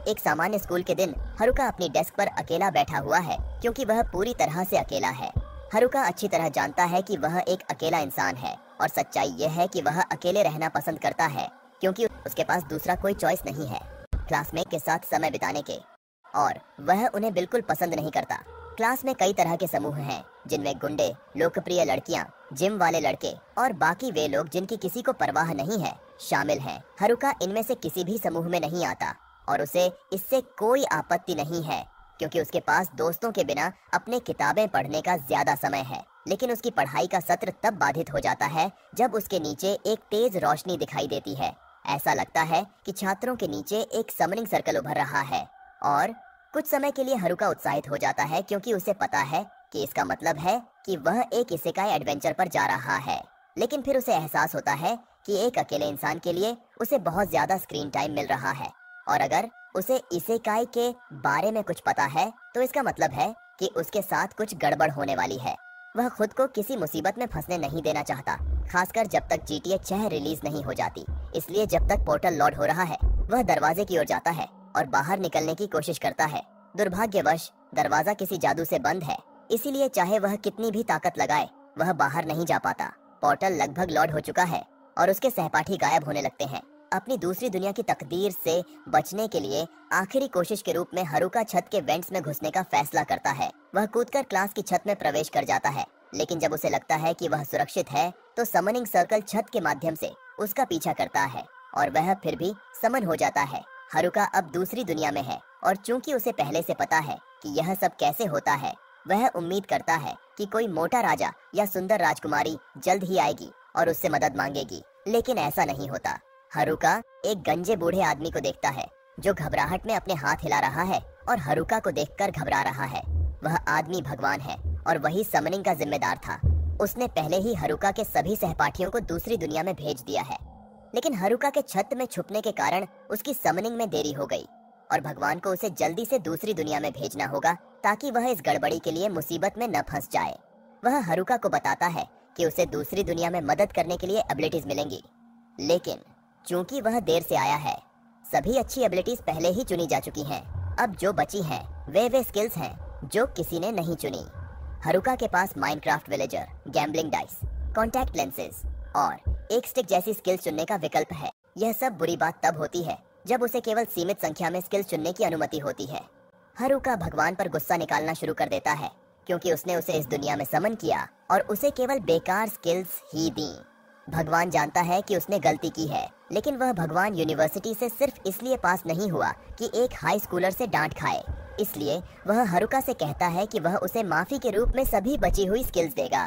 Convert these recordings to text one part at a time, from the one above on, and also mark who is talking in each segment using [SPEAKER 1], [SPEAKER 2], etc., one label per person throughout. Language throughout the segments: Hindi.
[SPEAKER 1] एक सामान्य स्कूल के दिन हारुका अपनी डेस्क पर अकेला बैठा हुआ है क्योंकि वह पूरी तरह से अकेला है। हारुका अच्छी तरह जानता है कि वह एक अकेला इंसान है और सच्चाई यह है कि वह अकेले रहना पसंद करता है क्योंकि उसके पास दूसरा कोई चॉइस नहीं है क्लासमेट के साथ समय बिताने के, और वह उन्हें बिल्कुल पसंद नहीं करता। क्लास में कई तरह के समूह हैं जिनमें गुंडे, लोकप्रिय लड़कियां, जिम वाले लड़के और बाकी वे लोग जिनकी किसी को परवाह नहीं है शामिल हैं। हारुका इनमें से किसी भी समूह में नहीं आता और उसे इससे कोई आपत्ति नहीं है क्योंकि उसके पास दोस्तों के बिना अपने किताबें पढ़ने का ज्यादा समय है। लेकिन उसकी पढ़ाई का सत्र तब बाधित हो जाता है जब उसके नीचे एक तेज रोशनी दिखाई देती है। ऐसा लगता है कि छात्रों के नीचे एक समनिंग सर्कल उभर रहा है और कुछ समय के लिए हारुका उत्साहित हो जाता है क्योंकि उसे पता है कि इसका मतलब है कि वह एक इसेकाई एडवेंचर पर जा रहा है। लेकिन फिर उसे एहसास होता है कि एक अकेले इंसान के लिए उसे बहुत ज्यादा स्क्रीन टाइम मिल रहा है और अगर उसे इसेकाई के बारे में कुछ पता है तो इसका मतलब है कि उसके साथ कुछ गड़बड़ होने वाली है। वह खुद को किसी मुसीबत में फंसने नहीं देना चाहता, खासकर जब तक GTA 6 रिलीज नहीं हो जाती। इसलिए जब तक पोर्टल लोड हो रहा है वह दरवाजे की ओर जाता है और बाहर निकलने की कोशिश करता है। दुर्भाग्यवश दरवाजा किसी जादू से बंद है, इसीलिए चाहे वह कितनी भी ताकत लगाए वह बाहर नहीं जा पाता। पोर्टल लगभग लोड हो चुका है और उसके सहपाठी गायब होने लगते हैं। अपनी दूसरी दुनिया की तकदीर से बचने के लिए आखिरी कोशिश के रूप में हारुका छत के वेंट्स में घुसने का फैसला करता है। वह कूदकर क्लास की छत में प्रवेश कर जाता है, लेकिन जब उसे लगता है कि वह सुरक्षित है तो समनिंग सर्कल छत के माध्यम से उसका पीछा करता है और वह फिर भी समन हो जाता है। हारुका अब दूसरी दुनिया में है और चूंकि उसे पहले से पता है कि यह सब कैसे होता है, वह उम्मीद करता है कि कोई मोटा राजा या सुंदर राजकुमारी जल्द ही आएगी और उससे मदद मांगेगी, लेकिन ऐसा नहीं होता। हारुका एक गंजे बूढ़े आदमी को देखता है जो घबराहट में अपने हाथ हिला रहा है और हारुका को देखकर घबरा रहा है। वह आदमी भगवान है और वही समनिंग का जिम्मेदार था। उसने पहले ही हारुका के सभी सहपाठियों को दूसरी दुनिया में भेज दिया है, लेकिन हारुका के छत में छुपने के कारण उसकी समनिंग में देरी हो गई और भगवान को उसे जल्दी से दूसरी दुनिया में भेजना होगा ताकि वह इस गड़बड़ी के लिए मुसीबत में न फंस जाए। वह हारुका को बताता है कि उसे दूसरी दुनिया में मदद करने के लिए एबिलिटीज मिलेंगी, लेकिन चूंकि वह देर से आया है, सभी अच्छी एबिलिटीज पहले ही चुनी जा चुकी हैं। अब जो बची हैं वे स्किल्स हैं जो किसी ने नहीं चुनी। हारुका के पास Minecraft villager, gambling dice, contact lenses और एक स्टिक जैसी स्किल्स चुनने का विकल्प है। यह सब बुरी बात तब होती है जब उसे केवल सीमित संख्या में स्किल्स चुनने की अनुमति होती है। हारुका भगवान पर गुस्सा निकालना शुरू कर देता है क्योंकि उसने उसे इस दुनिया में समन किया और उसे केवल बेकार स्किल्स ही दी। भगवान जानता है कि उसने गलती की है, लेकिन वह भगवान यूनिवर्सिटी से सिर्फ इसलिए पास नहीं हुआ कि एक हाई स्कूलर से डांट खाए। इसलिए वह हारुका से कहता है कि वह उसे माफी के रूप में सभी बची हुई स्किल्स देगा,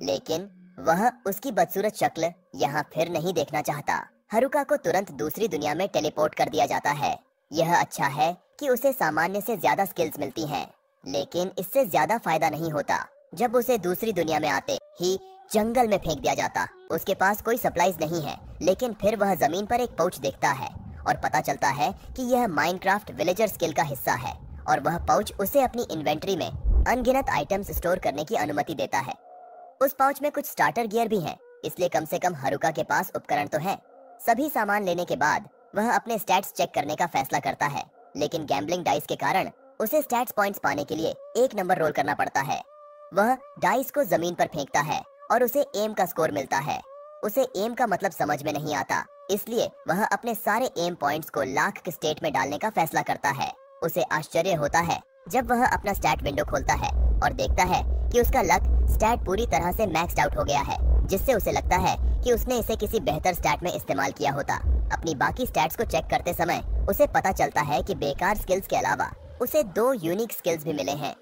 [SPEAKER 1] लेकिन वह उसकी बदसूरत शक्ल यहाँ फिर नहीं देखना चाहता। हारुका को तुरंत दूसरी दुनिया में टेलीपोर्ट कर दिया जाता है। यह अच्छा है कि उसे सामान्य से ज्यादा स्किल्स मिलती हैं, लेकिन इससे ज्यादा फायदा नहीं होता जब उसे दूसरी दुनिया में आते ही जंगल में फेंक दिया जाता। उसके पास कोई सप्लाईज नहीं है, लेकिन फिर वह जमीन पर एक पाउच देखता है और पता चलता है कि यह माइनक्राफ्ट विलेजर स्किल का हिस्सा है और वह पाउच उसे अपनी इन्वेंट्री में अनगिनत आइटम्स स्टोर करने की अनुमति देता है। उस पाउच में कुछ स्टार्टर गियर भी हैं, इसलिए कम से कम हारुका के पास उपकरण तो है। सभी सामान लेने के बाद वह अपने स्टैट्स चेक करने का फैसला करता है, लेकिन गैम्बलिंग डाइस के कारण उसे स्टैट्स पॉइंट्स पाने के लिए एक नंबर रोल करना पड़ता है। वह डाइस को जमीन पर फेंकता है और उसे एम का स्कोर मिलता है। उसे एम का मतलब समझ में नहीं आता, इसलिए वह अपने सारे एम पॉइंट्स को लाख के स्टेट में डालने का फैसला करता है। उसे आश्चर्य होता है जब वह अपना स्टैट विंडो खोलता है और देखता है कि उसका लक स्टैट पूरी तरह से मैक्स्ड आउट हो गया है, जिससे उसे लगता है कि उसने इसे किसी बेहतर स्टैट में इस्तेमाल किया होता। अपनी बाकी स्टैट्स को चेक करते समय उसे पता चलता है कि बेकार स्किल्स के अलावा उसे 2 यूनिक स्किल्स भी मिले हैं।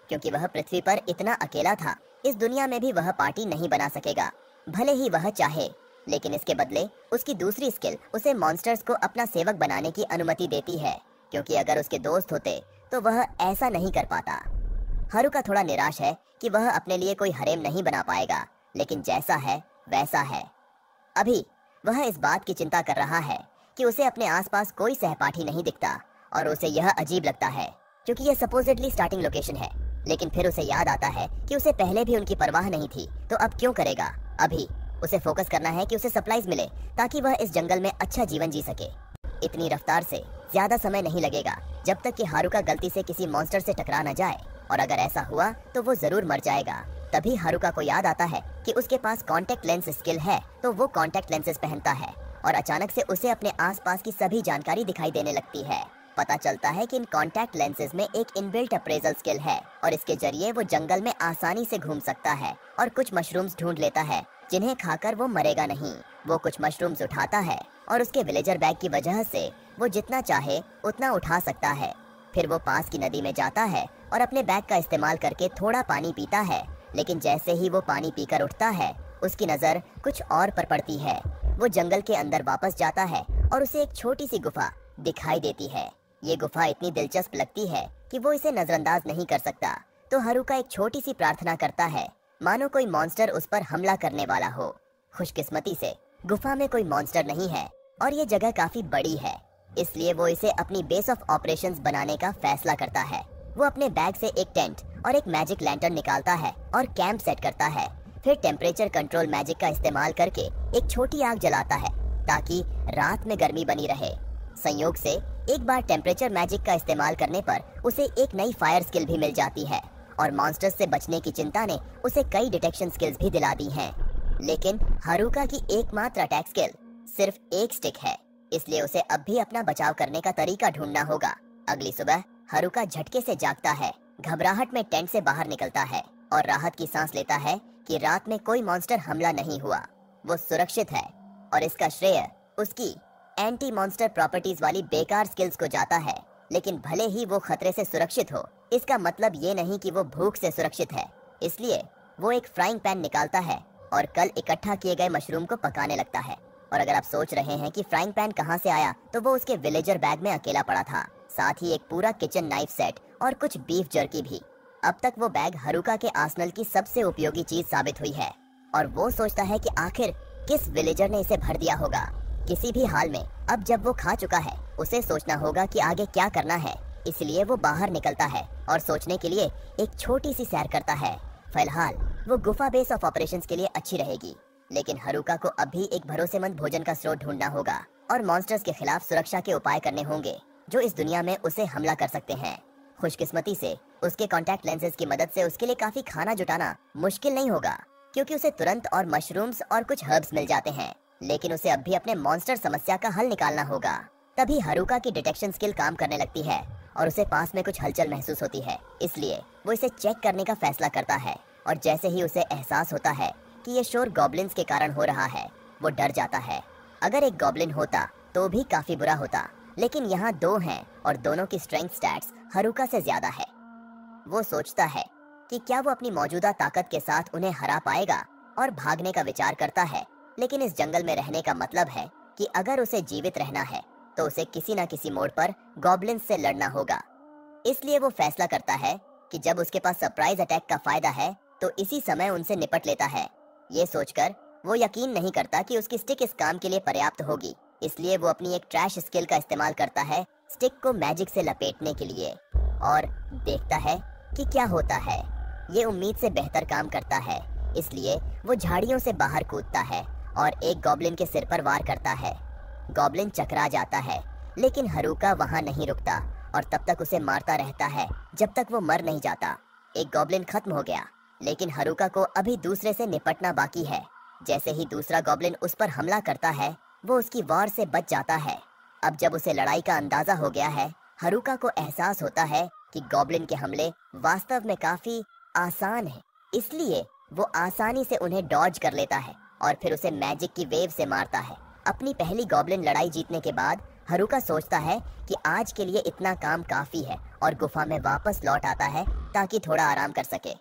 [SPEAKER 1] क्योंकि वह पृथ्वी पर इतना अकेला था, इस दुनिया में भी वह पार्टी नहीं बना सकेगा, भले ही वह चाहे। लेकिन इसके बदले उसकी दूसरी स्किल उसे मॉन्स्टर्स को अपना सेवक बनाने की अनुमति देती है, क्योंकि अगर उसके दोस्त होते तो वह ऐसा नहीं कर पाता। हारुका थोड़ा निराश है कि वह अपने लिए कोई हरेम नहीं बना पाएगा, लेकिन जैसा है वैसा है। अभी वह इस बात की चिंता कर रहा है कि उसे अपने आसपास कोई सहपाठी नहीं दिखता और उसे यह अजीब लगता है क्योंकि यह सपोजिटली स्टार्टिंग लोकेशन है। लेकिन फिर उसे याद आता है कि उसे पहले भी उनकी परवाह नहीं थी, तो अब क्यों करेगा। अभी उसे फोकस करना है कि उसे सप्लाईज मिले ताकि वह इस जंगल में अच्छा जीवन जी सके। इतनी रफ्तार से ज्यादा समय नहीं लगेगा जब तक कि हारुका गलती से किसी मॉन्स्टर से टकरा न जाए, और अगर ऐसा हुआ तो वो जरूर मर जाएगा। तभी हारुका को याद आता है कि उसके पास कांटेक्ट लेंस स्किल है, तो वो कांटेक्ट लेंसेज पहनता है और अचानक से उसे अपने आसपास की सभी जानकारी दिखाई देने लगती है। पता चलता है कि इन कांटेक्ट लेंसेज में एक इनबिल्ट अप्रेजल स्किल है और इसके जरिए वो जंगल में आसानी से घूम सकता है और कुछ मशरूम्स ढूंढ लेता है जिन्हें खाकर वो मरेगा नहीं। वो कुछ मशरूम्स उठाता है और उसके विलेजर बैग की वजह से वो जितना चाहे उतना उठा सकता है। फिर वो पास की नदी में जाता है और अपने बैग का इस्तेमाल करके थोड़ा पानी पीता है, लेकिन जैसे ही वो पानी पीकर उठता है उसकी नज़र कुछ और पर पड़ती है। वो जंगल के अंदर वापस जाता है और उसे एक छोटी सी गुफा दिखाई देती है। ये गुफा इतनी दिलचस्प लगती है कि वो इसे नजरअंदाज नहीं कर सकता, तो हारुका एक छोटी सी प्रार्थना करता है, मानो कोई मॉन्स्टर उस पर हमला करने वाला हो। खुशकिस्मती से गुफा में कोई मॉन्स्टर नहीं है और ये जगह काफी बड़ी है, इसलिए वो इसे अपनी बेस ऑफ ऑपरेशंस बनाने का फैसला करता है। वो अपने बैग से एक टेंट और एक मैजिक लैंटर्न निकालता है और कैंप सेट करता है। फिर टेम्परेचर कंट्रोल मैजिक का इस्तेमाल करके एक छोटी आग जलाता है ताकि रात में गर्मी बनी रहे। संयोग से एक बार टेम्परेचर मैजिक का इस्तेमाल करने पर उसे एक नई फायर स्किल भी मिल जाती है और मॉन्स्टर्स से बचने की चिंता ने उसे कई डिटेक्शन स्किल्स भी दिला दी हैं। लेकिन हारुका की एकमात्र अटैक स्किल सिर्फ एक स्टिक है, इसलिए उसे अब भी अपना बचाव करने का तरीका ढूंढना होगा। अगली सुबह हारुका झटके से जागता है, घबराहट में टेंट से बाहर निकलता है और राहत की सांस लेता है कि रात में कोई मॉन्स्टर हमला नहीं हुआ, वो सुरक्षित है। और इसका श्रेय उसकी एंटी मॉन्स्टर प्रॉपर्टीज वाली बेकार स्किल्स को जाता है। लेकिन भले ही वो खतरे से सुरक्षित हो, इसका मतलब ये नहीं कि वो भूख से सुरक्षित है। इसलिए वो एक फ्राइंग पैन निकालता है और कल इकट्ठा किए गए मशरूम को पकाने लगता है। और अगर आप सोच रहे हैं कि फ्राइंग पैन कहाँ से आया, तो वो उसके विलेजर बैग में अकेला पड़ा था, साथ ही एक पूरा किचन नाइफ सेट और कुछ बीफ जर्की भी। अब तक वो बैग हारुका के आर्सेनल की सबसे उपयोगी चीज साबित हुई है और वो सोचता है कि आखिर किस विलेजर ने इसे भर दिया होगा। किसी भी हाल में अब जब वो खा चुका है, उसे सोचना होगा कि आगे क्या करना है। इसलिए वो बाहर निकलता है और सोचने के लिए एक छोटी सी सैर करता है। फिलहाल वो गुफा बेस ऑफ ऑपरेशंस के लिए अच्छी रहेगी, लेकिन हारुका को अभी एक भरोसेमंद भोजन का स्रोत ढूंढना होगा और मॉन्स्टर्स के खिलाफ सुरक्षा के उपाय करने होंगे जो इस दुनिया में उसे हमला कर सकते हैं। खुशकिस्मती से उसके कॉन्टैक्ट लेंसेज की मदद से उसके लिए काफी खाना जुटाना मुश्किल नहीं होगा, क्योंकि उसे तुरंत और मशरूम्स और कुछ हर्ब्स मिल जाते हैं। लेकिन उसे अब भी अपने मॉन्स्टर समस्या का हल निकालना होगा। तभी हारुका की डिटेक्शन स्किल काम करने लगती है और उसे पास में कुछ हलचल महसूस होती है, इसलिए वो इसे चेक करने का फैसला करता है। और जैसे ही उसे एहसास होता है कि ये शोर गॉब्लिन्स के कारण हो रहा है, वो डर जाता है। अगर एक गॉब्लिन होता तो भी काफी बुरा होता, लेकिन यहाँ दो हैं और दोनों की स्ट्रेंथ स्टैट्स हारुका से ज्यादा है। वो सोचता है कि क्या वो अपनी मौजूदा ताकत के साथ उन्हें हरा पाएगा और भागने का विचार करता है। लेकिन इस जंगल में रहने का मतलब है कि अगर उसे जीवित रहना है तो उसे किसी न किसी मोड़ पर गॉब्लिन्स से लड़ना होगा। इसलिए वो फैसला करता है कि जब उसके पास सरप्राइज अटैक का फायदा है तो इसी समय उनसे निपट लेता है। ये सोचकर वो यकीन नहीं करता कि उसकी स्टिक इस काम के लिए पर्याप्त होगी, इसलिए वो अपनी एक ट्रैश स्किल का इस्तेमाल करता है स्टिक को मैजिक से लपेटने के लिए और देखता है कि क्या होता है। ये उम्मीद से बेहतर काम करता है, इसलिए वो झाड़ियों से बाहर कूदता है और एक गॉब्लिन के सिर पर वार करता है। गॉब्लिन चकरा जाता है, लेकिन हारुका वहां नहीं रुकता और तब तक उसे मारता रहता है जब तक वो मर नहीं जाता। एक गॉब्लिन खत्म हो गया, लेकिन हारुका को अभी दूसरे से निपटना बाकी है। जैसे ही दूसरा गॉब्लिन उस पर हमला करता है, वो उसकी वार से बच जाता है। अब जब उसे लड़ाई का अंदाजा हो गया है, हारुका को एहसास होता है कि गॉब्लिन के हमले वास्तव में काफी आसान है, इसलिए वो आसानी से उन्हें डॉज कर लेता है और फिर उसे मैजिक की वेव से मारता है। अपनी पहली गॉब्लिन लड़ाई जीतने के बाद हारुका सोचता है कि आज के लिए इतना काम काफी है और गुफा में वापस लौट आता है ताकि थोड़ा आराम कर सके।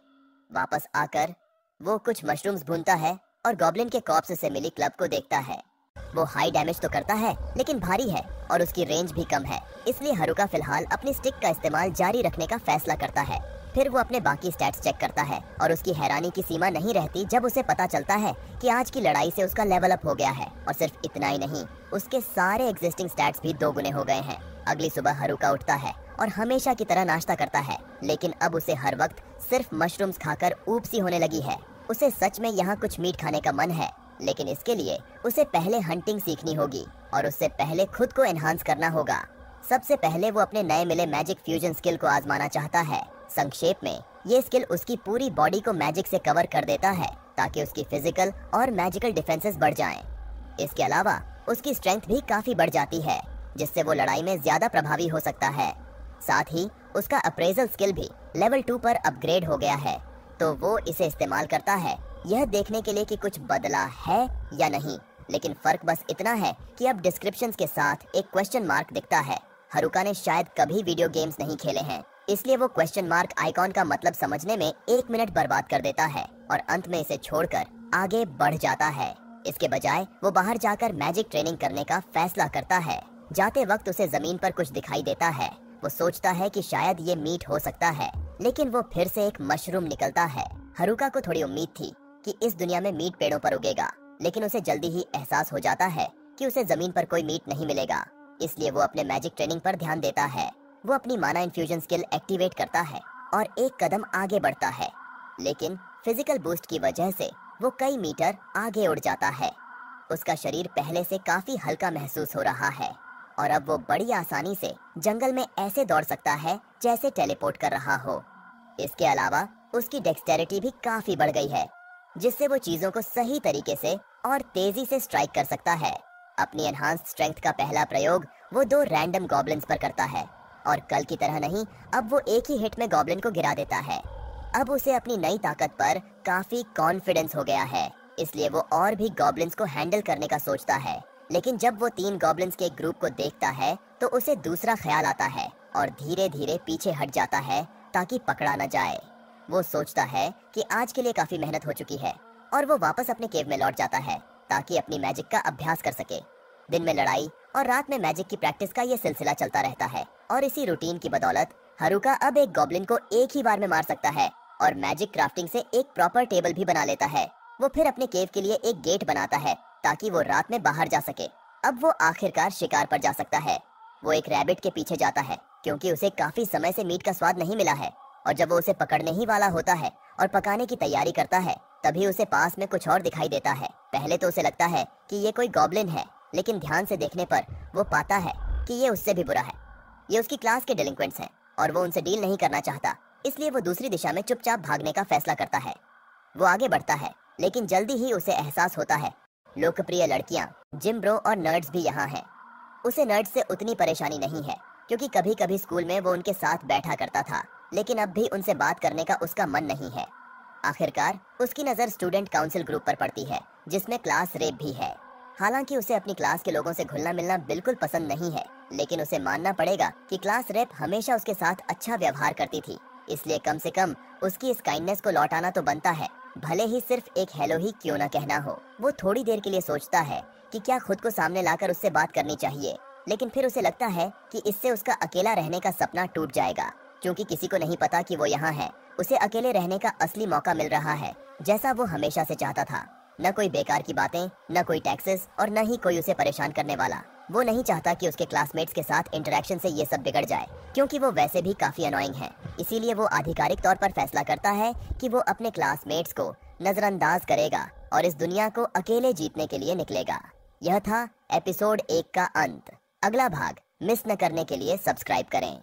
[SPEAKER 1] वापस आकर वो कुछ मशरूम्स भूनता है और गॉब्लिन के कॉर्प्स से मिली क्लब को देखता है। वो हाई डैमेज तो करता है, लेकिन भारी है और उसकी रेंज भी कम है, इसलिए हारुका फिलहाल अपनी स्टिक का इस्तेमाल जारी रखने का फैसला करता है। फिर वो अपने बाकी स्टैट्स चेक करता है और उसकी हैरानी की सीमा नहीं रहती जब उसे पता चलता है कि आज की लड़ाई से उसका लेवल अप हो गया है। और सिर्फ इतना ही नहीं, उसके सारे एग्जिस्टिंग स्टैट्स भी दोगुने हो गए हैं। अगली सुबह हारुका उठता है और हमेशा की तरह नाश्ता करता है, लेकिन अब उसे हर वक्त सिर्फ मशरूम्स खाकर ऊब सी होने लगी है। उसे सच में यहाँ कुछ मीट खाने का मन है, लेकिन इसके लिए उसे पहले हंटिंग सीखनी होगी और उससे पहले खुद को एनहांस करना होगा। सबसे पहले वो अपने नए मिले मैजिक फ्यूजन स्किल को आजमाना चाहता है। संक्षेप में ये स्किल उसकी पूरी बॉडी को मैजिक से कवर कर देता है ताकि उसकी फिजिकल और मैजिकल डिफेंसेस बढ़ जाएं। इसके अलावा उसकी स्ट्रेंथ भी काफी बढ़ जाती है, जिससे वो लड़ाई में ज्यादा प्रभावी हो सकता है। साथ ही उसका अप्रेजल स्किल भी लेवल 2 पर अपग्रेड हो गया है, तो वो इसे इस्तेमाल करता है यह देखने के लिए कि कुछ बदला है या नहीं। लेकिन फर्क बस इतना है कि अब डिस्क्रिप्शंस के साथ एक क्वेश्चन मार्क दिखता है। हरुका ने शायद कभी वीडियो गेम्स नहीं खेले हैं, इसलिए वो क्वेश्चन मार्क आइकॉन का मतलब समझने में 1 मिनट बर्बाद कर देता है और अंत में इसे छोड़कर आगे बढ़ जाता है। इसके बजाय वो बाहर जाकर मैजिक ट्रेनिंग करने का फैसला करता है। जाते वक्त उसे जमीन पर कुछ दिखाई देता है। वो सोचता है कि शायद ये मीट हो सकता है, लेकिन वो फिर से एक मशरूम निकलता है। हरुका को थोड़ी उम्मीद थी कि इस दुनिया में मीट पेड़ों पर उगेगा, लेकिन उसे जल्दी ही एहसास हो जाता है कि उसे जमीन पर कोई मीट नहीं मिलेगा। इसलिए वो अपने मैजिक ट्रेनिंग पर ध्यान देता है। वो अपनी माना इन्फ्यूजन स्किल एक्टिवेट करता है और एक कदम आगे बढ़ता है, लेकिन फिजिकल बूस्ट की वजह से वो कई मीटर आगे उड़ जाता है। उसका शरीर पहले से काफी हल्का महसूस हो रहा है और अब वो बड़ी आसानी से जंगल में ऐसे दौड़ सकता है जैसे टेलीपोर्ट कर रहा हो। इसके अलावा उसकी डेक्सटेरिटी भी काफी बढ़ गई है, जिससे वो चीजों को सही तरीके से और तेजी से स्ट्राइक कर सकता है। अपनी एनहांस्ड स्ट्रेंथ का पहला प्रयोग वो 2 रैंडम गॉब्लिन्स पर करता है और कल की तरह नहीं, अब वो एक ही हिट में गॉब्लिन को गिरा देता है। अब उसे अपनी नई ताकत पर काफी कॉन्फिडेंस हो गया है, इसलिए वो और भी गॉब्लिन्स को हैंडल करने का सोचता है। लेकिन जब वो 3 गॉब्लिन्स के एक ग्रुप को देखता है तो उसे दूसरा ख्याल आता है और धीरे धीरे पीछे हट जाता है ताकि पकड़ा न जाए। वो सोचता है कि आज के लिए काफी मेहनत हो चुकी है और वो वापस अपने केव में लौट जाता है ताकि अपनी मैजिक का अभ्यास कर सके। दिन में लड़ाई और रात में मैजिक की प्रैक्टिस का ये सिलसिला चलता रहता है और इसी रूटीन की बदौलत हरुका अब एक गॉब्लिन को एक ही बार में मार सकता है और मैजिक क्राफ्टिंग से एक प्रॉपर टेबल भी बना लेता है। वो फिर अपने केव के लिए एक गेट बनाता है ताकि वो रात में बाहर जा सके। अब वो आखिरकार शिकार पर जा सकता है। वो एक रैबिट के पीछे जाता है क्योंकि उसे काफी समय से मीट का स्वाद नहीं मिला है, और जब वो उसे पकड़ने ही वाला होता है और पकाने की तैयारी करता है तभी उसे पास में कुछ और दिखाई देता है। पहले तो उसे लगता है कि ये कोई गॉब्लिन है, लेकिन ध्यान से देखने पर वो पाता है कि ये उससे भी बुरा है। ये उसकी क्लास के डेलिंक्वेंट्स हैं और वो उनसे डील नहीं करना चाहता, इसलिए वो दूसरी दिशा में चुपचाप भागने का फैसला करता है। वो आगे बढ़ता है, लेकिन जल्दी ही उसे एहसास होता है लोकप्रिय लड़कियां, जिम ब्रो और नर्ड्स भी यहाँ हैं। उसे नर्ड्स से उतनी परेशानी नहीं है क्योंकि कभी कभी स्कूल में वो उनके साथ बैठा करता था, लेकिन अब भी उनसे बात करने का उसका मन नहीं है। आखिरकार उसकी नज़र स्टूडेंट काउंसिल ग्रुप पर पड़ती है, जिसमें क्लास रेप भी है। हालांकि उसे अपनी क्लास के लोगों से घुलना मिलना बिल्कुल पसंद नहीं है, लेकिन उसे मानना पड़ेगा कि क्लास रेप हमेशा उसके साथ अच्छा व्यवहार करती थी, इसलिए कम से कम उसकी इस काइंडनेस को लौटाना तो बनता है, भले ही सिर्फ एक हेलो ही क्यों ना कहना हो। वो थोड़ी देर के लिए सोचता है कि क्या खुद को सामने लाकर उससे बात करनी चाहिए, लेकिन फिर उसे लगता है कि इससे उसका अकेला रहने का सपना टूट जाएगा, क्योंकि किसी को नहीं पता कि वो यहाँ है। उसे अकेले रहने का असली मौका मिल रहा है, जैसा वो हमेशा से चाहता था। न कोई बेकार की बातें, न कोई टैक्सेस और न ही कोई उसे परेशान करने वाला। वो नहीं चाहता कि उसके क्लासमेट्स के साथ इंटरेक्शन से ये सब बिगड़ जाए, क्योंकि वो वैसे भी काफी अनोइंग है। इसीलिए वो आधिकारिक तौर पर फैसला करता है कि वो अपने क्लासमेट्स को नजरअंदाज करेगा और इस दुनिया को अकेले जीतने के लिए निकलेगा। यह था एपिसोड 1 का अंत। अगला भाग मिस न करने के लिए सब्सक्राइब करें।